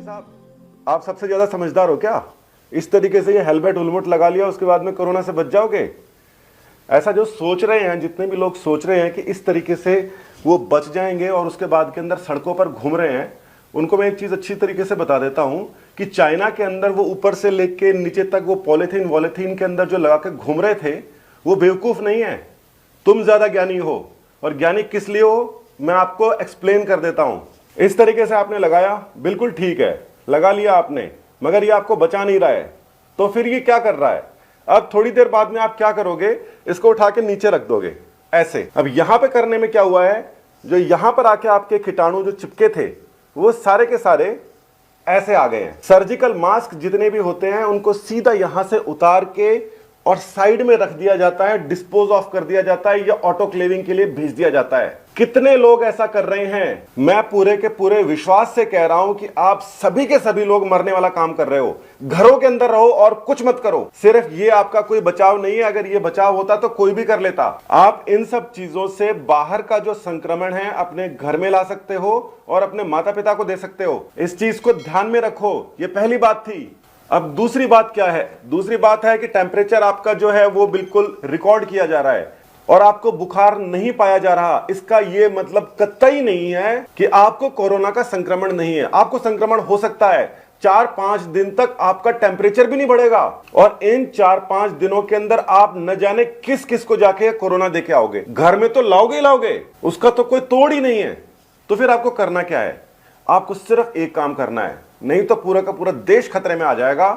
साहब, आप सबसे ज्यादा समझदार हो क्या? इस तरीके से ये हेलमेट उलमुट लगा लिया, उसके बाद में कोरोना से बच जाओगे? ऐसा जो सोच रहे हैं, जितने भी लोग सोच रहे हैं कि इस तरीके से वो बच जाएंगे और उसके बाद के अंदर सड़कों पर घूम रहे हैं, उनको मैं एक चीज अच्छी तरीके से बता देता हूं कि चाइना के अंदर वो ऊपर से लेके नीचे तक वो पॉलिथीन के अंदर जो लगा के घूम रहे थे, वो बेवकूफ नहीं है। तुम ज्यादा ज्ञानी हो, और ज्ञानी किस लिए हो मैं आपको एक्सप्लेन कर देता हूं। इस तरीके से आपने लगाया, बिल्कुल ठीक है, लगा लिया आपने, मगर ये आपको बचा नहीं रहा है, तो फिर ये क्या कर रहा है? अब थोड़ी देर बाद में आप क्या करोगे, इसको उठा के नीचे रख दोगे ऐसे। अब यहां पे करने में क्या हुआ है, जो यहां पर आके आपके कीटाणु जो चिपके थे वो सारे के सारे ऐसे आ गए हैं। सर्जिकल मास्क जितने भी होते हैं उनको सीधा यहां से उतार के और साइड में रख दिया जाता है, डिस्पोज ऑफ कर दिया जाता है, या ऑटोक्लेविंग के लिए भेज दिया जाता है। कितने लोग ऐसा कर रहे हैं? मैं पूरे के पूरे विश्वास से कह रहा हूं कि आप सभी के सभी लोग मरने वाला काम कर रहे हो। घरों के अंदर रहो और कुछ मत करो। सिर्फ ये आपका कोई बचाव नहीं है, अगर ये बचाव होता तो कोई भी कर लेता। आप इन सब चीजों से बाहर का जो संक्रमण है अपने घर में ला सकते हो और अपने माता पिता को दे सकते हो। इस चीज को ध्यान में रखो, ये पहली बात थी। अब दूसरी बात क्या है? दूसरी बात है कि टेम्परेचर आपका जो है वो बिल्कुल रिकॉर्ड किया जा रहा है और आपको बुखार नहीं पाया जा रहा। इसका ये मतलब कतई नहीं है कि आपको कोरोना का संक्रमण नहीं है। आपको संक्रमण हो सकता है। 4-5 दिन तक आपका टेम्परेचर भी नहीं बढ़ेगा और इन 4-5 दिनों के अंदर आप न जाने किस किस को जाके कोरोना देके आओगे। घर में तो लाओगे ही लाओगे, उसका तो कोई तोड़ ही नहीं है। तो फिर आपको करना क्या है? आपको सिर्फ एक काम करना है, नहीं तो पूरा का पूरा देश खतरे में आ जाएगा।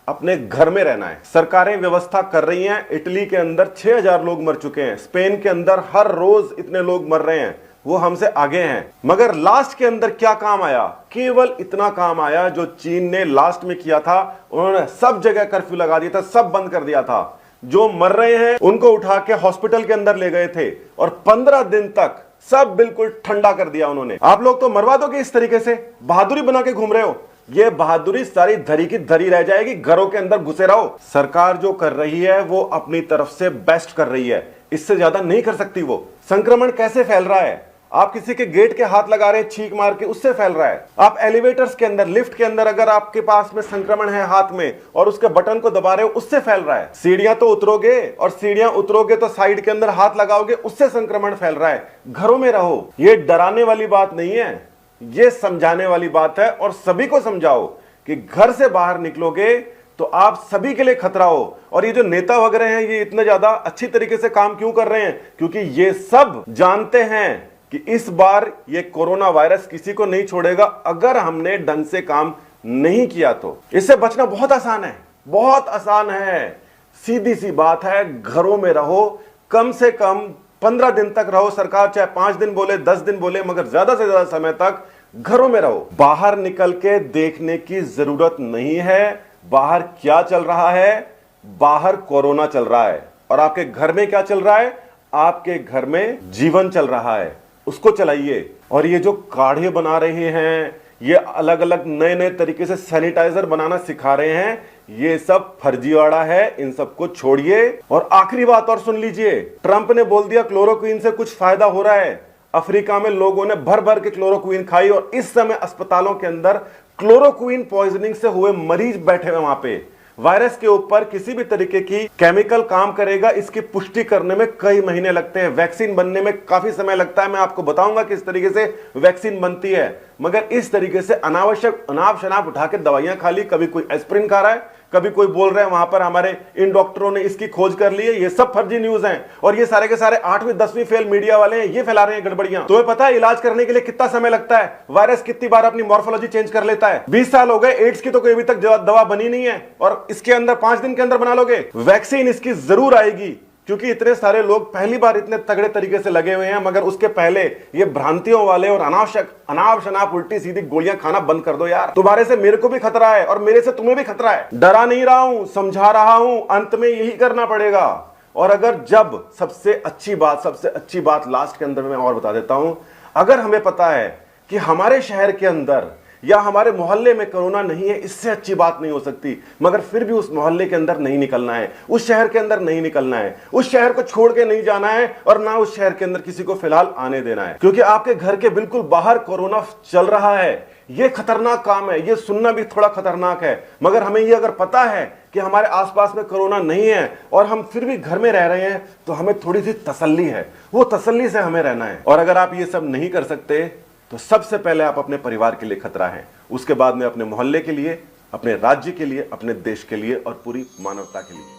अपने घर में रहना है। सरकारें व्यवस्था कर रही हैं। इटली के अंदर 6000 लोग मर चुके हैं। स्पेन के अंदर हर रोज इतने लोग मर रहे हैं, वो हमसे आगे हैं। मगर लास्ट के अंदर क्या काम आया? केवल इतना काम आया जो चीन ने लास्ट में किया था। उन्होंने सब जगह कर्फ्यू लगा दिया था, सब बंद कर दिया था। जो मर रहे हैं उनको उठा के हॉस्पिटल के अंदर ले गए थे और 15 दिन तक सब बिल्कुल ठंडा कर दिया उन्होंने। आप लोग तो मरवा दोगे इस तरीके से, बहादुरी बना के घूम रहे हो। ये बहादुरी सारी धरी की धरी रह जाएगी। घरों के अंदर घुसे रहो। सरकार जो कर रही है वो अपनी तरफ से बेस्ट कर रही है, इससे ज्यादा नहीं कर सकती वो। संक्रमण कैसे फैल रहा है? आप किसी के गेट के हाथ लगा रहे हैं छींक मार के, उससे फैल रहा है। आप एलिवेटर्स के अंदर, लिफ्ट के अंदर अगर आपके पास में संक्रमण है हाथ में और उसके बटन को दबा रहे हो, उससे फैल रहा है। सीढ़ियां तो उतरोगे और सीढ़ियां उतरोगे तो साइड के अंदर हाथ लगाओगे, उससे संक्रमण फैल रहा है। घरों में रहो। ये डराने वाली बात नहीं है, ये समझाने वाली बात है। और सभी को समझाओ कि घर से बाहर निकलोगे तो आप सभी के लिए खतरा हो। और ये जो नेता वगैरह हैं ये इतना ज्यादा अच्छी तरीके से काम क्यों कर रहे हैं? क्योंकि ये सब जानते हैं कि इस बार ये कोरोना वायरस किसी को नहीं छोड़ेगा अगर हमने ढंग से काम नहीं किया तो। इससे बचना बहुत आसान है, बहुत आसान है। सीधी सी बात है, घरों में रहो। कम से कम 15 दिन तक रहो। सरकार चाहे 5 दिन बोले, 10 दिन बोले, मगर ज्यादा से ज्यादा समय तक घरों में रहो। बाहर निकल के देखने की जरूरत नहीं है बाहर क्या चल रहा है। बाहर कोरोना चल रहा है और आपके घर में क्या चल रहा है? आपके घर में जीवन चल रहा है, उसको चलाइए। और ये जो काढ़े बना रहे हैं, ये अलग अलग नए नए तरीके से सैनिटाइजर बनाना सिखा रहे हैं, ये सब फर्जीवाड़ा है। इन सबको छोड़िए। और आखिरी बात और सुन लीजिए, ट्रंप ने बोल दिया क्लोरोक्वीन से कुछ फायदा हो रहा है। अफ्रीका में लोगों ने भर भर के क्लोरोक्वीन खाई और इस समय अस्पतालों के अंदर क्लोरोक्वीन पॉइजनिंग से हुए मरीज बैठे हुए वहां पे। वायरस के ऊपर किसी भी तरीके की केमिकल काम करेगा, इसकी पुष्टि करने में कई महीने लगते हैं। वैक्सीन बनने में काफी समय लगता है। मैं आपको बताऊंगा किस तरीके से वैक्सीन बनती है। मगर इस तरीके से अनावश्यक अनाप शनाप उठा के दवाइयां खा ली। कभी कोई एस्प्रिन खा रहा है, कभी कोई बोल रहा है वहां पर हमारे इन डॉक्टरों ने इसकी खोज कर ली है। ये सब फर्जी न्यूज हैं और ये सारे के सारे 8वीं 10वीं फेल मीडिया वाले हैं, ये फैला रहे हैं गड़बड़ियां। तुम्हें पता है इलाज करने के लिए कितना समय लगता है? वायरस कितनी बार अपनी मॉर्फोलॉजी चेंज कर लेता है? 20 साल हो गए, एड्स की तो कोई अभी तक दवा बनी नहीं है और इसके अंदर 5 दिन के अंदर बना लोगे। वैक्सीन इसकी जरूर आएगी क्योंकि इतने सारे लोग पहली बार इतने तगड़े तरीके से लगे हुए हैं। मगर उसके पहले ये भ्रांतियों वाले और अनावश्यक अनाप शनाप उल्टी सीधी गोलियां खाना बंद कर दो यार। तुम्हारे से मेरे को भी खतरा है और मेरे से तुम्हें भी खतरा है। डरा नहीं रहा हूं, समझा रहा हूं। अंत में यही करना पड़ेगा। और अगर जब सबसे अच्छी बात लास्ट के अंदर मैं और बता देता हूं, अगर हमें पता है कि हमारे शहर के अंदर या हमारे मोहल्ले में कोरोना नहीं है, इससे अच्छी बात नहीं हो सकती, मगर फिर भी उस मोहल्ले के अंदर नहीं निकलना है, उस शहर के अंदर नहीं निकलना है, उस शहर को छोड़ के नहीं जाना है और ना उस शहर के अंदर किसी को फिलहाल आने देना है, क्योंकि आपके घर के बिल्कुल बाहर कोरोना चल रहा है। ये खतरनाक काम है, ये सुनना भी थोड़ा खतरनाक है, मगर हमें ये अगर पता है कि हमारे आसपास में कोरोना नहीं है और हम फिर भी घर में रह रहे हैं, तो हमें थोड़ी सी तसल्ली है, वो तसल्ली से हमें रहना है। और अगर आप ये सब नहीं कर सकते तो सबसे पहले आप अपने परिवार के लिए खतरा हैं, उसके बाद में अपने मोहल्ले के लिए, अपने राज्य के लिए, अपने देश के लिए और पूरी मानवता के लिए।